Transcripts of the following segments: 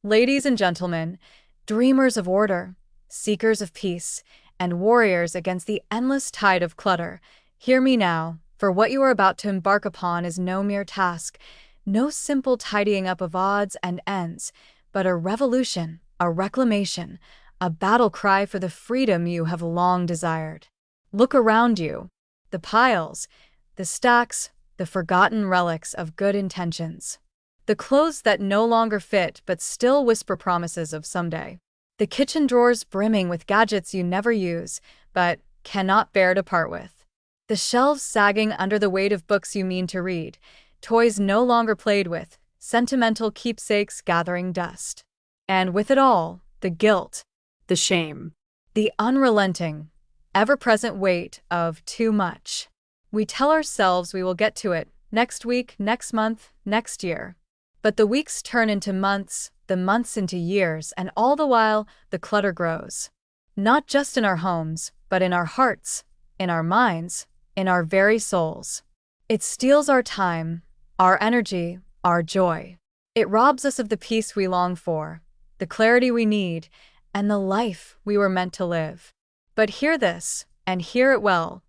Ladies and gentlemen, dreamers of order, seekers of peace, and warriors against the endless tide of clutter, hear me now, for what you are about to embark upon is no mere task, no simple tidying up of odds and ends, but a revolution, a reclamation, a battle cry for the freedom you have long desired. Look around you. The piles, the stacks, the forgotten relics of good intentions. The clothes that no longer fit but still whisper promises of someday. The kitchen drawers brimming with gadgets you never use, but cannot bear to part with. The shelves sagging under the weight of books you mean to read, toys no longer played with, sentimental keepsakes gathering dust. And with it all, the guilt, the shame, the unrelenting, ever-present weight of too much. We tell ourselves we will get to it next week, next month, next year. But the weeks turn into months, the months into years, and all the while, the clutter grows. Not just in our homes, but in our hearts, in our minds, in our very souls. It steals our time, our energy, our joy. It robs us of the peace we long for, the clarity we need, and the life we were meant to live. But hear this, and hear it well.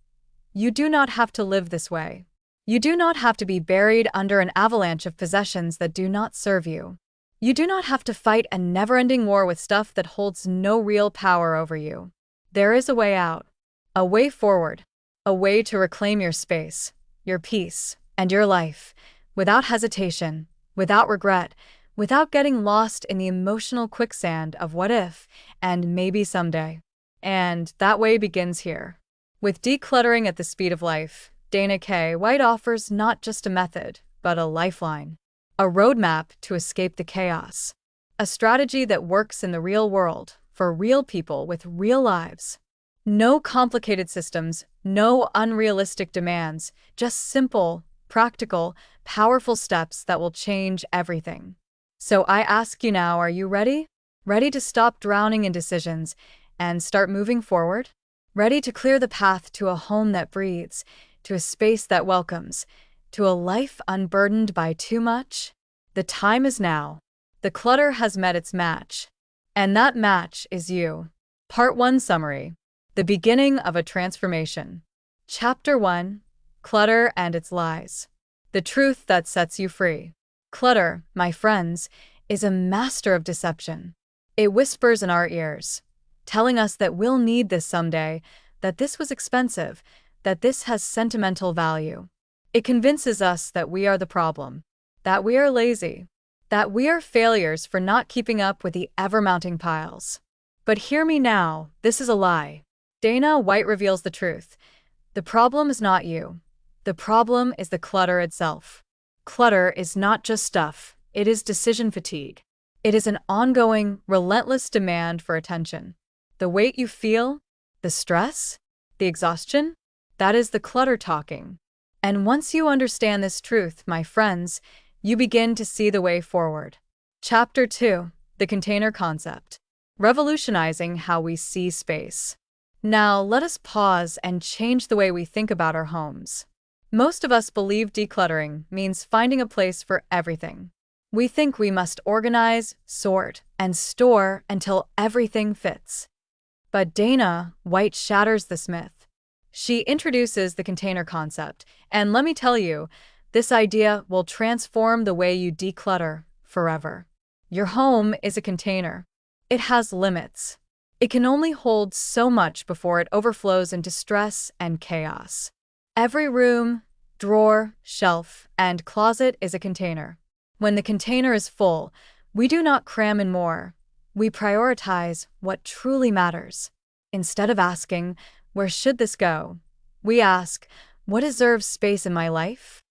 You do not have to live this way. You do not have to be buried under an avalanche of possessions that do not serve you. You do not have to fight a never-ending war with stuff that holds no real power over you. There is a way out, a way forward, a way to reclaim your space, your peace, and your life, without hesitation, without regret, without getting lost in the emotional quicksand of what if, and maybe someday. And that way begins here. With Decluttering at the Speed of Life, Dana K. White offers not just a method, but a lifeline. A roadmap to escape the chaos. A strategy that works in the real world, for real people with real lives. No complicated systems, no unrealistic demands, just simple, practical, powerful steps that will change everything. So I ask you now, are you ready? Ready to stop drowning in decisions and start moving forward? Ready to clear the path to a home that breathes, to a space that welcomes, to a life unburdened by too much? The time is now. The clutter has met its match. And that match is you. Part 1 Summary. The beginning of a transformation. Chapter 1. Clutter and its lies. The truth that sets you free. Clutter, my friends, is a master of deception. It whispers in our ears, telling us that we'll need this someday, that this was expensive, that this has sentimental value. It convinces us that we are the problem, that we are lazy, that we are failures for not keeping up with the ever-mounting piles. But hear me now, this is a lie. Dana White reveals the truth. The problem is not you. The problem is the clutter itself. Clutter is not just stuff, it is decision fatigue. It is an ongoing, relentless demand for attention. The weight you feel, the stress, the exhaustion, that is the clutter talking. And once you understand this truth, my friends, you begin to see the way forward. Chapter 2. The Container Concept. Revolutionizing how we see space. Now, let us pause and change the way we think about our homes. Most of us believe decluttering means finding a place for everything. We think we must organize, sort, and store until everything fits. But Dana White shatters this myth. She introduces the container concept, and let me tell you, this idea will transform the way you declutter forever. Your home is a container. It has limits. It can only hold so much before it overflows into stress and chaos. Every room, drawer, shelf, and closet is a container. When the container is full, we do not cram in more. We prioritize what truly matters. Instead of asking, where should this go? We ask, what deserves space in my life?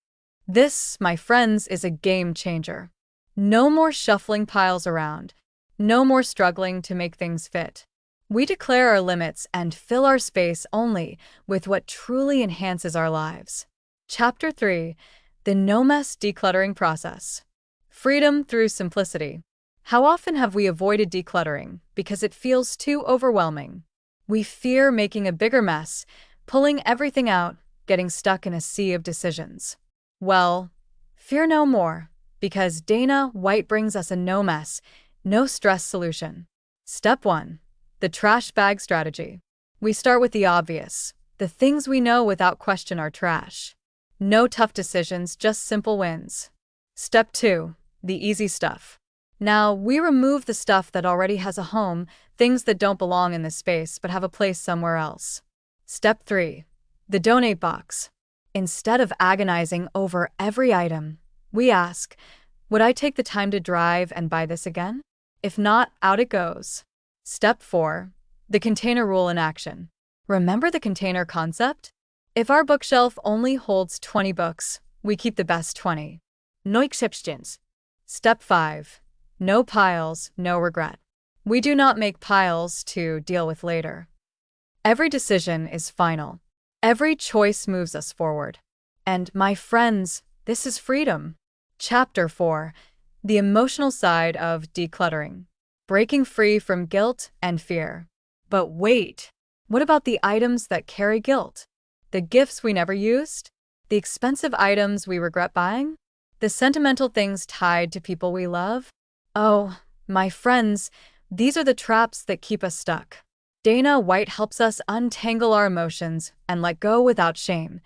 This, my friends, is a game changer. No more shuffling piles around. No more struggling to make things fit. We declare our limits and fill our space only with what truly enhances our lives. Chapter 3. The No-Mess Decluttering Process. Freedom through simplicity. How often have we avoided decluttering because it feels too overwhelming? We fear making a bigger mess, pulling everything out, getting stuck in a sea of decisions. Well, fear no more, because Dana White brings us a no-mess, No stress solution. Step 1. The trash bag strategy. We start with the obvious. The things we know without question are trash. No tough decisions, just simple wins. Step 2. The easy stuff. Now, we remove the stuff that already has a home, things that don't belong in this space but have a place somewhere else. Step 3. The donate box. Instead of agonizing over every item, we ask, would I take the time to drive and buy this again? If not, out it goes. Step 4. The container rule in action. Remember the container concept? If our bookshelf only holds 20 books, we keep the best 20. No exceptions. Step 5. No piles, no regret. We do not make piles to deal with later. Every decision is final. Every choice moves us forward. And my friends, this is freedom. Chapter 4. The emotional side of decluttering. Breaking free from guilt and fear. But wait, what about the items that carry guilt? The gifts we never used? The expensive items we regret buying? The sentimental things tied to people we love? Oh, my friends, these are the traps that keep us stuck. Dana White helps us untangle our emotions and let go without shame.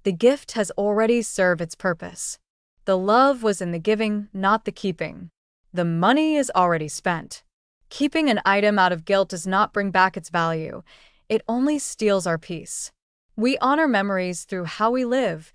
The gift has already served its purpose. The love was in the giving, not the keeping. The money is already spent. Keeping an item out of guilt does not bring back its value. It only steals our peace. We honor memories through how we live,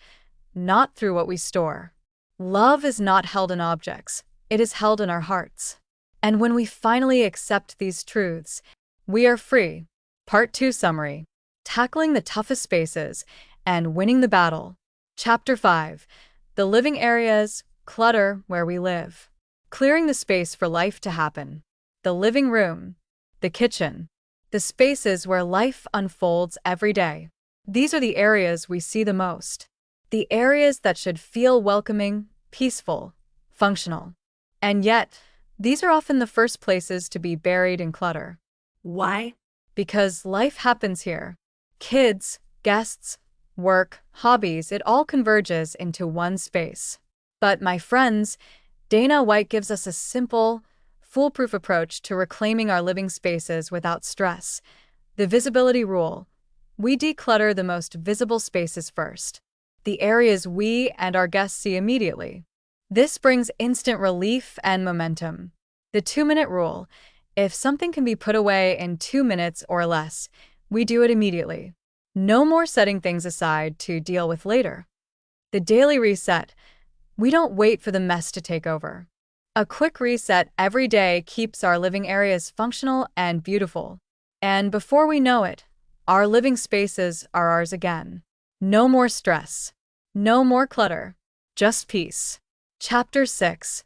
not through what we store. Love is not held in objects. It is held in our hearts. And when we finally accept these truths, we are free. Part 2 Summary. Tackling the toughest spaces and winning the battle. Chapter 5. The living areas, clutter where we live. Clearing the space for life to happen. The living room. The kitchen. The spaces where life unfolds every day. These are the areas we see the most. The areas that should feel welcoming, peaceful, functional. And yet, these are often the first places to be buried in clutter. Why? Because life happens here. Kids, guests, work, hobbies, it all converges into one space. But my friends, Dana White gives us a simple, foolproof approach to reclaiming our living spaces without stress. The visibility rule. We declutter the most visible spaces first. The areas we and our guests see immediately. This brings instant relief and momentum. The 2-minute rule. If something can be put away in 2 minutes or less, we do it immediately. No more setting things aside to deal with later. The daily reset. We don't wait for the mess to take over. A quick reset every day keeps our living areas functional and beautiful. And before we know it, our living spaces are ours again. No more stress. No more clutter. Just peace. Chapter 6.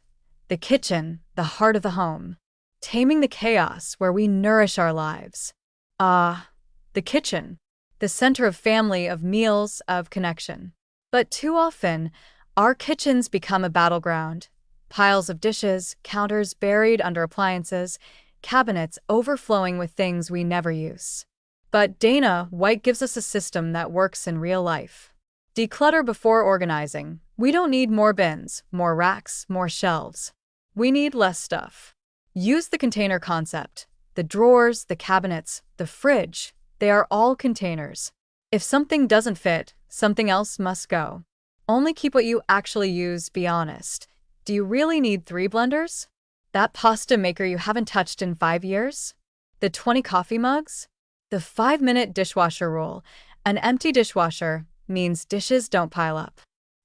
The kitchen, the heart of the home. Taming the chaos where we nourish our lives. The kitchen. The center of family, of meals, of connection. But too often, our kitchens become a battleground. Piles of dishes, counters buried under appliances, cabinets overflowing with things we never use. But Dana White gives us a system that works in real life. Declutter before organizing. We don't need more bins, more racks, more shelves. We need less stuff. Use the container concept. The drawers, the cabinets, the fridge, they are all containers. If something doesn't fit, something else must go. Only keep what you actually use, be honest. Do you really need 3 blenders? That pasta maker you haven't touched in 5 years? The 20 coffee mugs? The 5-minute dishwasher rule. An empty dishwasher means dishes don't pile up.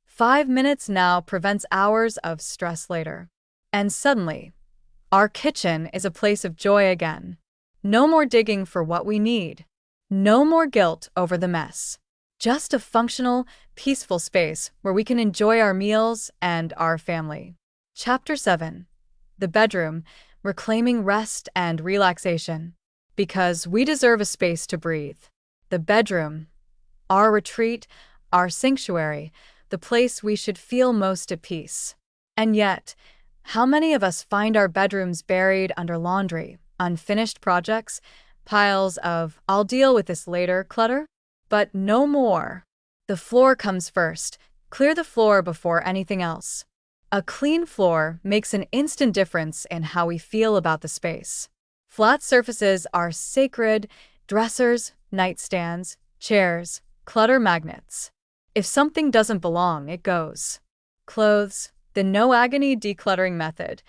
5 minutes now prevents hours of stress later. And suddenly, our kitchen is a place of joy again. No more digging for what we need. No more guilt over the mess. Just a functional, peaceful space where we can enjoy our meals and our family. Chapter 7. The bedroom, reclaiming rest and relaxation. Because we deserve a space to breathe. The bedroom, our retreat, our sanctuary, the place we should feel most at peace. And yet, how many of us find our bedrooms buried under laundry, unfinished projects, piles of "I'll deal with this later" clutter? But no more. The floor comes first. Clear the floor before anything else. A clean floor makes an instant difference in how we feel about the space. Flat surfaces are sacred: dressers, nightstands, chairs, clutter magnets. If something doesn't belong, it goes. Clothes, the no agony decluttering method.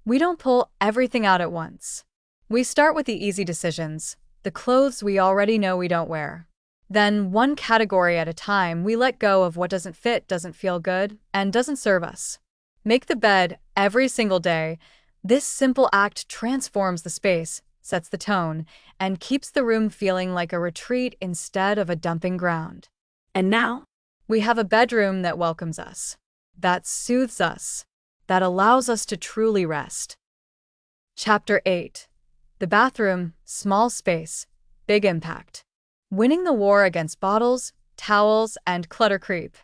We don't pull everything out at once. We start with the easy decisions, the clothes we already know we don't wear. Then, one category at a time, we let go of what doesn't fit, doesn't feel good, and doesn't serve us. Make the bed every single day. This simple act transforms the space, sets the tone, and keeps the room feeling like a retreat instead of a dumping ground. And now, We have a bedroom that welcomes us, that soothes us, that allows us to truly rest. Chapter 8. The bathroom, small space, big impact. Winning the war against bottles, towels, and clutter creep.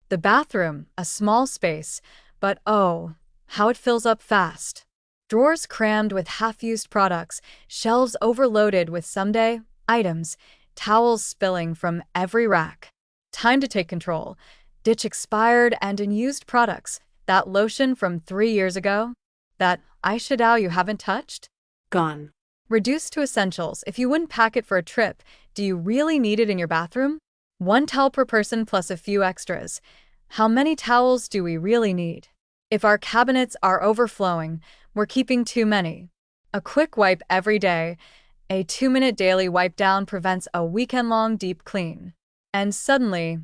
The bathroom, a small space, but oh, how it fills up fast. Drawers crammed with half-used products, shelves overloaded with someday items, towels spilling from every rack. Time to take control. Ditch expired and unused products. That lotion from 3 years ago? That eyeshadow you haven't touched? gone. Reduce to essentials. If you wouldn't pack it for a trip, do you really need it in your bathroom? One towel per person plus a few extras. How many towels do we really need? If our cabinets are overflowing, we're keeping too many. A quick wipe every day. A 2-minute daily wipe down prevents a weekend-long deep clean. And suddenly,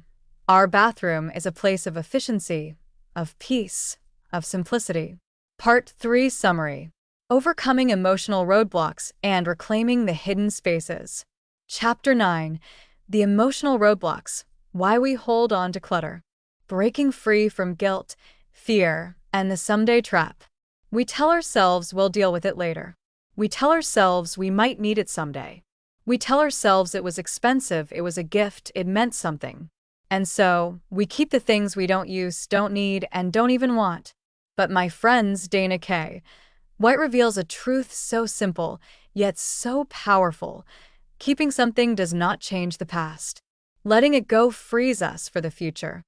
our bathroom is a place of efficiency, of peace, of simplicity. Part 3 Summary. Overcoming emotional roadblocks and reclaiming the hidden spaces. Chapter 9. The emotional roadblocks. Why we hold on to clutter. Breaking free from guilt, fear, and the someday trap. We tell ourselves we'll deal with it later. We tell ourselves we might need it someday. We tell ourselves it was expensive, it was a gift, it meant something. And so, we keep the things we don't use, don't need, and don't even want. But my friends, Dana K. White reveals a truth so simple, yet so powerful. Keeping something does not change the past. Letting it go frees us for the future.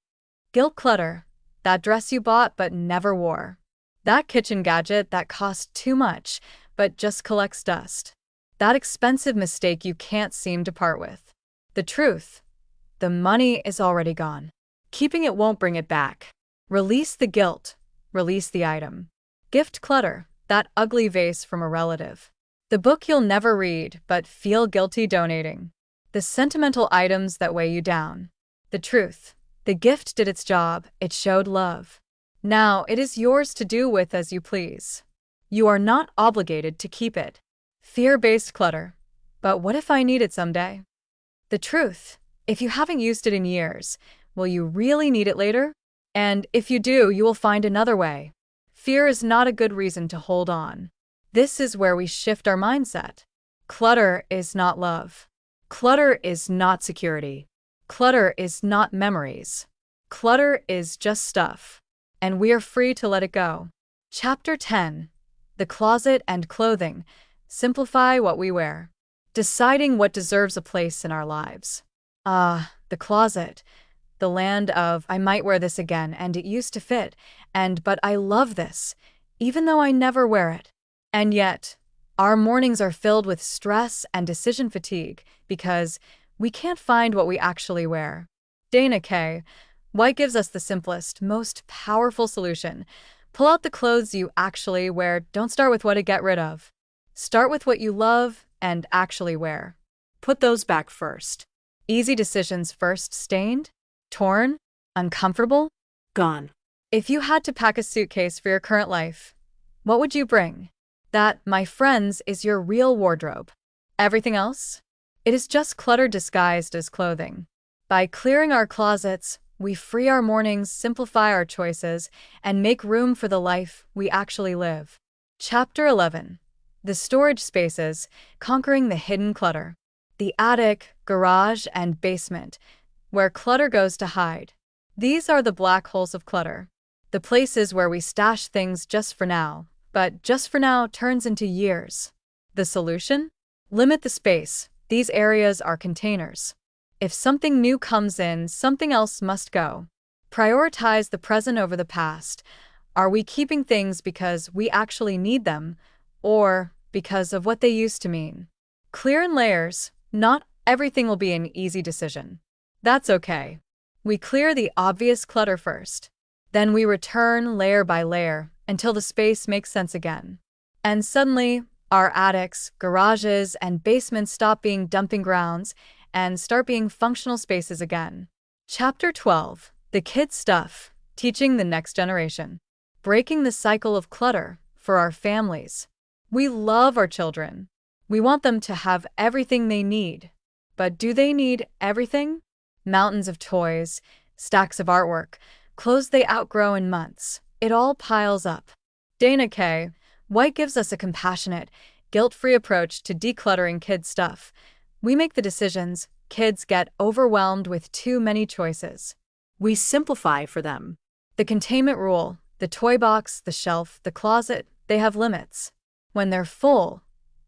Guilt clutter. That dress you bought but never wore. That kitchen gadget that cost too much but just collects dust. That expensive mistake you can't seem to part with. The truth. The money is already gone. Keeping it won't bring it back. Release the guilt. Release the item. Gift clutter. That ugly vase from a relative. The book you'll never read but feel guilty donating. The sentimental items that weigh you down. The truth. The gift did its job, it showed love. Now it is yours to do with as you please. You are not obligated to keep it. Fear-based clutter. But what if I need it someday? The truth. If you haven't used it in years, will you really need it later? And if you do, you will find another way. Fear is not a good reason to hold on. This is where we shift our mindset. Clutter is not love. Clutter is not security. Clutter is not memories. Clutter is just stuff. And we are free to let it go. Chapter 10. The closet and clothing. Simplify what we wear. Deciding what deserves a place in our lives. The closet. The land of, I might wear this again, and it used to fit, but I love this, even though I never wear it. And yet, our mornings are filled with stress and decision fatigue because we can't find what we actually wear. Dana K. White gives us the simplest, most powerful solution. Pull out the clothes you actually wear. Don't start with what to get rid of. Start with what you love and actually wear. Put those back first. Easy decisions first. Stained? Torn? Uncomfortable? Gone. If you had to pack a suitcase for your current life, what would you bring? That, my friends, is your real wardrobe. Everything else? It is just clutter disguised as clothing. By clearing our closets, we free our mornings, simplify our choices, and make room for the life we actually live. Chapter 11. The storage spaces, conquering the hidden clutter. The attic, garage, and basement, where clutter goes to hide. These are the black holes of clutter. The places where we stash things just for now, but just for now turns into years. The solution? Limit the space. These areas are containers. If something new comes in, something else must go. Prioritize the present over the past. Are we keeping things because we actually need them, or because of what they used to mean? Clear in layers, not everything will be an easy decision. That's okay. We clear the obvious clutter first. Then we return layer by layer until the space makes sense again. And suddenly, our attics, garages, and basements stop being dumping grounds and start being functional spaces again. Chapter 12: The Kids' Stuff, Teaching the Next Generation. Breaking the cycle of clutter for our families. We love our children. We want them to have everything they need. But do they need everything? Mountains of toys, stacks of artwork, clothes they outgrow in months. It all piles up. Dana K. White gives us a compassionate, guilt-free approach to decluttering kids' stuff. We make the decisions, kids get overwhelmed with too many choices. We simplify for them. The containment rule, the toy box, the shelf, the closet, they have limits. When they're full,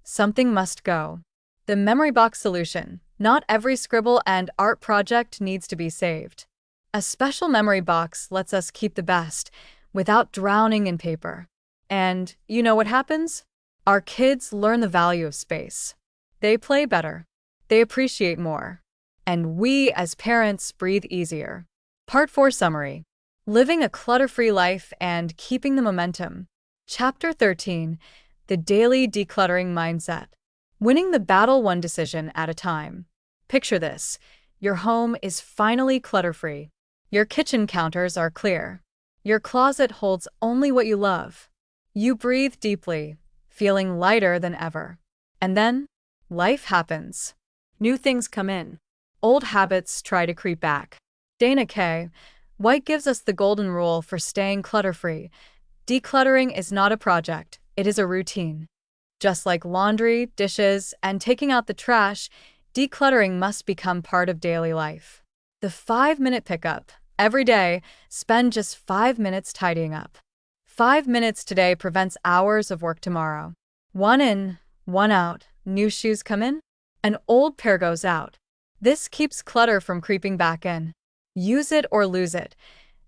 something must go. The memory box solution, not every scribble and art project needs to be saved. A special memory box lets us keep the best without drowning in paper. And you know what happens? Our kids learn the value of space. They play better. They appreciate more. And we, as parents, breathe easier. Part 4 Summary: Living a Clutter-Free Life and Keeping the Momentum. Chapter 13: The Daily Decluttering Mindset. Winning the battle one decision at a time. Picture this: your home is finally clutter-free. Your kitchen counters are clear. Your closet holds only what you love. You breathe deeply, feeling lighter than ever. And then, life happens. New things come in. Old habits try to creep back. Dana K. White gives us the golden rule for staying clutter-free. Decluttering is not a project, it is a routine. Just like laundry, dishes, and taking out the trash, decluttering must become part of daily life. The 5-minute pickup. Every day, spend just 5 minutes tidying up. 5 minutes today prevents hours of work tomorrow. One in, one out. New shoes come in, an old pair goes out. This keeps clutter from creeping back in. Use it or lose it.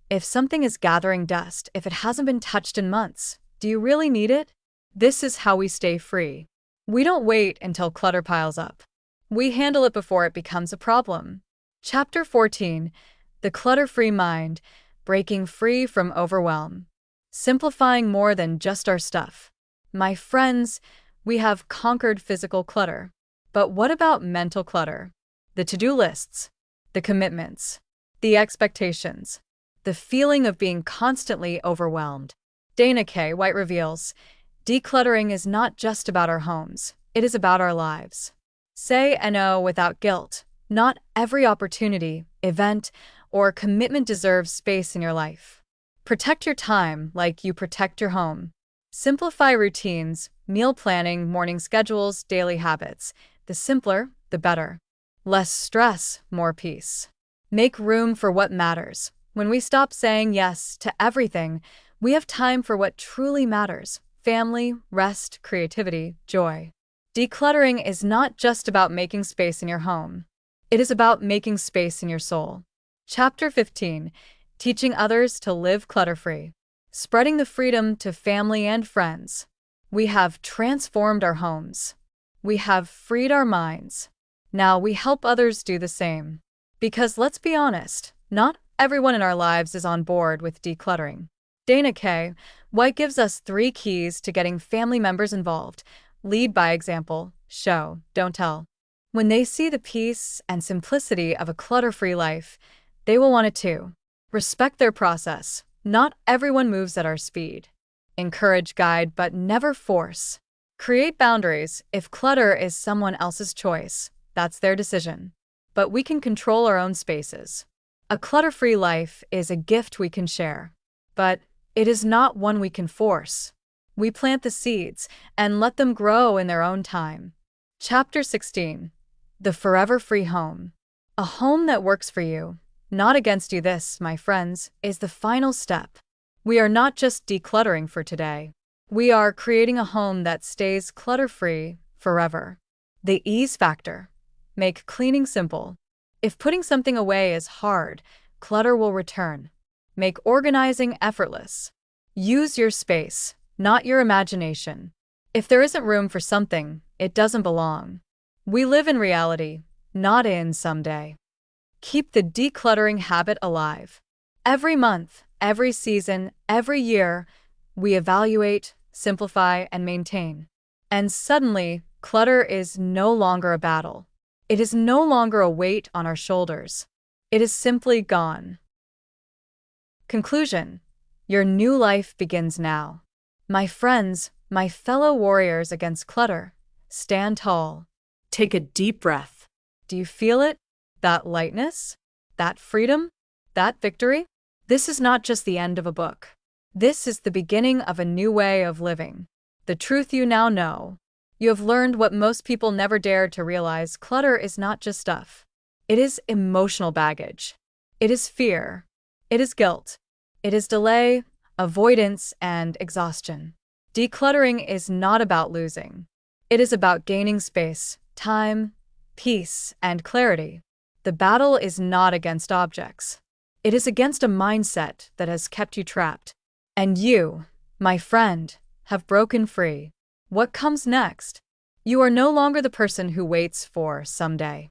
If something is gathering dust, if it hasn't been touched in months, do you really need it? This is how we stay free. We don't wait until clutter piles up. We handle it before it becomes a problem. Chapter 14: The Clutter-Free Mind, Breaking Free from Overwhelm. Simplifying more than just our stuff. My friends, we have conquered physical clutter. But what about mental clutter? The to-do lists, the commitments, the expectations, the feeling of being constantly overwhelmed. Dana K. White reveals, decluttering is not just about our homes, it is about our lives. Say no without guilt. Not every opportunity, event, or commitment deserves space in your life. Protect your time like you protect your home. Simplify routines, meal planning, morning schedules, daily habits. The simpler, the better. Less stress, more peace. Make room for what matters. When we stop saying yes to everything, we have time for what truly matters: family, rest, creativity, joy. Decluttering is not just about making space in your home. It is about making space in your soul. Chapter 15: Teaching Others to Live Clutter-Free. Spreading the freedom to family and friends. We have transformed our homes. We have freed our minds. Now we help others do the same. Because let's be honest, not everyone in our lives is on board with decluttering. Dana K. White gives us 3 keys to getting family members involved. Lead by example, show, don't tell. When they see the peace and simplicity of a clutter-free life, they will want it too. Respect their process. Not everyone moves at our speed. Encourage, guide, but never force. Create boundaries. If clutter is someone else's choice, that's their decision. But we can control our own spaces. A clutter-free life is a gift we can share. But it is not one we can force. We plant the seeds and let them grow in their own time. Chapter 16: The Forever Free Home. A home that works for you, not against you. This, my friends, is the final step. We are not just decluttering for today. We are creating a home that stays clutter-free forever. The ease factor. Make cleaning simple. If putting something away is hard, clutter will return. Make organizing effortless. Use your space, not your imagination. If there isn't room for something, it doesn't belong. We live in reality, not in someday. Keep the decluttering habit alive. Every month, every season, every year, we evaluate, simplify, and maintain. And suddenly, clutter is no longer a battle. It is no longer a weight on our shoulders. It is simply gone. Conclusion: your new life begins now. My friends, my fellow warriors against clutter, stand tall. Take a deep breath. Do you feel it? That lightness? That freedom? That victory? This is not just the end of a book. This is the beginning of a new way of living. The truth you now know. You have learned what most people never dared to realize: clutter is not just stuff. It is emotional baggage. It is fear. It is guilt. It is delay, avoidance, and exhaustion. Decluttering is not about losing. It is about gaining space, time, peace, and clarity. The battle is not against objects. It is against a mindset that has kept you trapped. And you, my friend, have broken free. What comes next? You are no longer the person who waits for someday.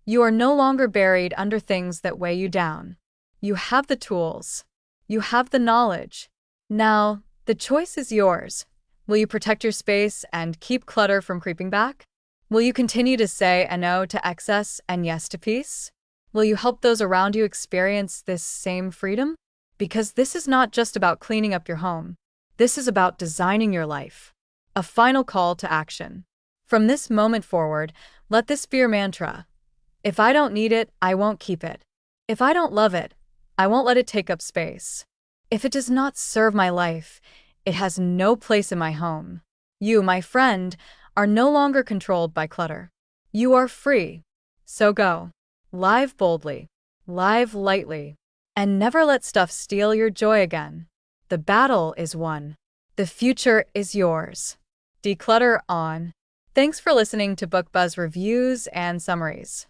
You are no longer buried under things that weigh you down. You have the tools. You have the knowledge. Now, the choice is yours. Will you protect your space and keep clutter from creeping back? Will you continue to say a no to excess and yes to peace? Will you help those around you experience this same freedom? Because this is not just about cleaning up your home. This is about designing your life. A final call to action. From this moment forward, let this be your mantra. If I don't need it, I won't keep it. If I don't love it, I won't let it take up space. If it does not serve my life, it has no place in my home. You, my friend, are no longer controlled by clutter. You are free. So go. Live boldly. Live lightly. And never let stuff steal your joy again. The battle is won. The future is yours. Declutter on. Thanks for listening to Book Buzz reviews and summaries.